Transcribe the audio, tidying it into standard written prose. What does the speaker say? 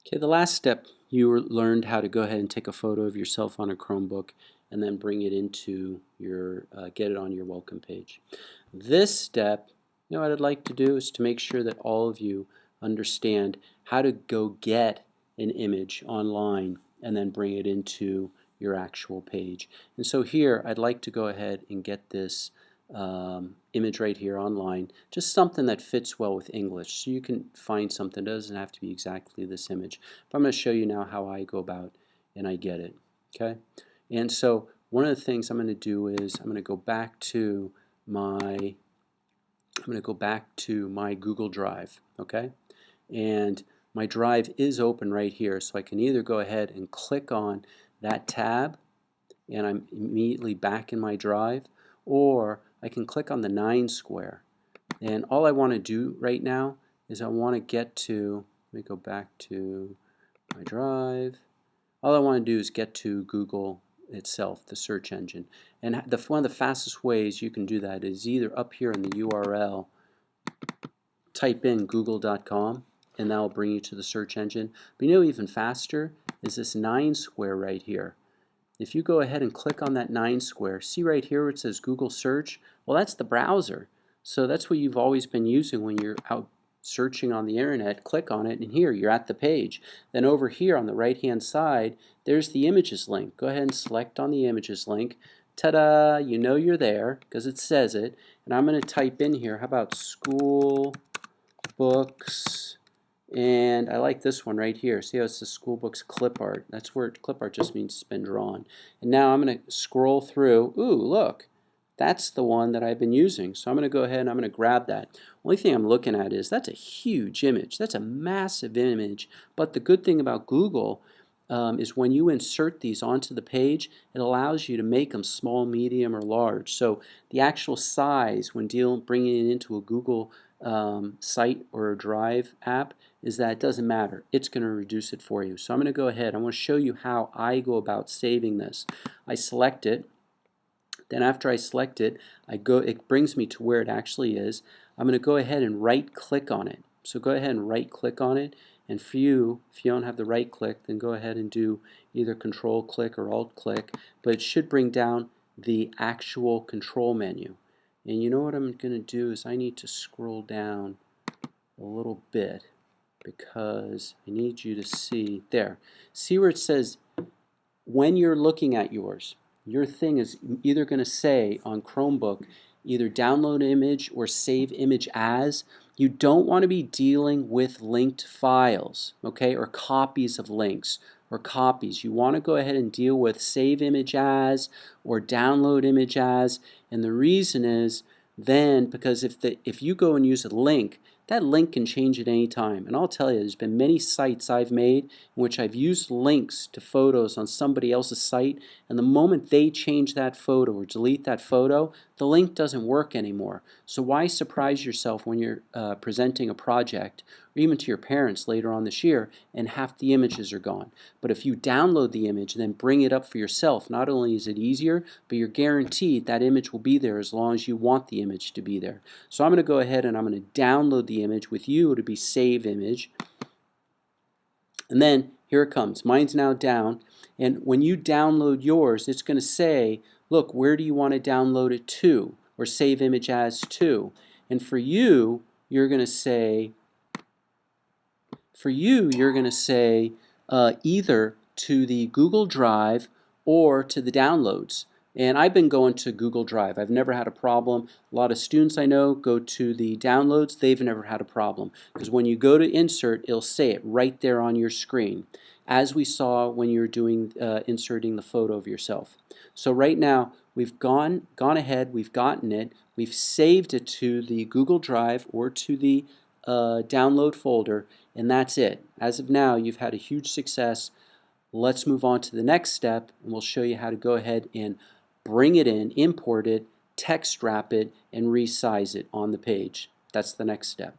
Okay, the last step, learned how to go ahead and take a photo of yourself on a Chromebook and then bring it into your, get it on your welcome page. This step, what I'd like to do is to make sure that all of you understand how to go get an image online and then bring it into your actual page. And so here, I'd like to go ahead and get this image right here online, just something that fits well with English. So you can find something, it doesn't have to be exactly this image. But I'm going to show you now how I go about and I get it. Okay? And so one of the things I'm going to do is I'm going to go back to my Google Drive, okay? And my drive is open right here, so I can either go ahead and click on that tab and I'm immediately back in my drive, or I can click on the 9 square. And all I want to do right now is I want to get to, let me go back to my drive. All I want to do is get to Google itself, the search engine. And one of the fastest ways you can do that is either up here in the URL, type in google.com, and that will bring you to the search engine. But even faster is this 9 square right here. If you go ahead and click on that 9 square, see right here where it says Google Search? Well, that's the browser. So that's what you've always been using when you're out searching on the internet. Click on it, and here you're at the page. Then over here on the right hand side, there's the images link. Go ahead and select on the images link. Ta-da! You know you're there because it says it. And I'm going to type in here, how about school books? And I like this one right here. See how it says school books clip art? That's where clip art just means it's been drawn. And now I'm going to scroll through. Ooh, look. That's the one that I've been using. So I'm going to go ahead and I'm going to grab that. Only thing I'm looking at is that's a huge image. That's a massive image. But the good thing about Google is when you insert these onto the page, it allows you to make them small, medium, or large. So the actual size when bringing it into a Google site or a Drive app is that it doesn't matter. It's going to reduce it for you. So I'm going to go ahead. I want to show you how I go about saving this. I select it. Then after I select it, it brings me to where it actually is. I'm going to go ahead and right-click on it. So go ahead and right-click on it. And for you, if you don't have the right-click, then go ahead and do either Control-click or Alt-click. But it should bring down the actual control menu. And you know what I'm going to do is I need to scroll down a little bit because I need you to see there. See where it says when you're looking at yours, your thing is either going to say on Chromebook either download image or save image as. You don't want to be dealing with linked files, okay, or copies of links or copies. You want to go ahead and deal with save image as or download image as. And the reason is then because if you go and use a link, that link can change at any time. And I'll tell you, there's been many sites I've made in which I've used links to photos on somebody else's site, and the moment they change that photo or delete that photo, the link doesn't work anymore. So why surprise yourself when you're presenting a project, or even to your parents later on this year, and half the images are gone? But if you download the image and then bring it up for yourself, not only is it easier, but you're guaranteed that image will be there as long as you want the image to be there. So I'm going to go ahead and I'm going to download the image. With you, it would be save image. And then here it comes. Mine's now down. And when you download yours, it's going to say, look, where do you want to download it to? Or save image as to? And for you, you're going to say, either to the Google Drive or to the downloads. And I've been going to Google Drive. I've never had a problem. A lot of students I know go to the downloads. They've never had a problem. Because when you go to insert, it'll say it right there on your screen, as we saw when you were doing inserting the photo of yourself. So right now, we've gone ahead, we've gotten it, we've saved it to the Google Drive or to the download folder, and that's it. As of now, you've had a huge success. Let's move on to the next step, and we'll show you how to go ahead and bring it in, import it, text wrap it, and resize it on the page. That's the next step.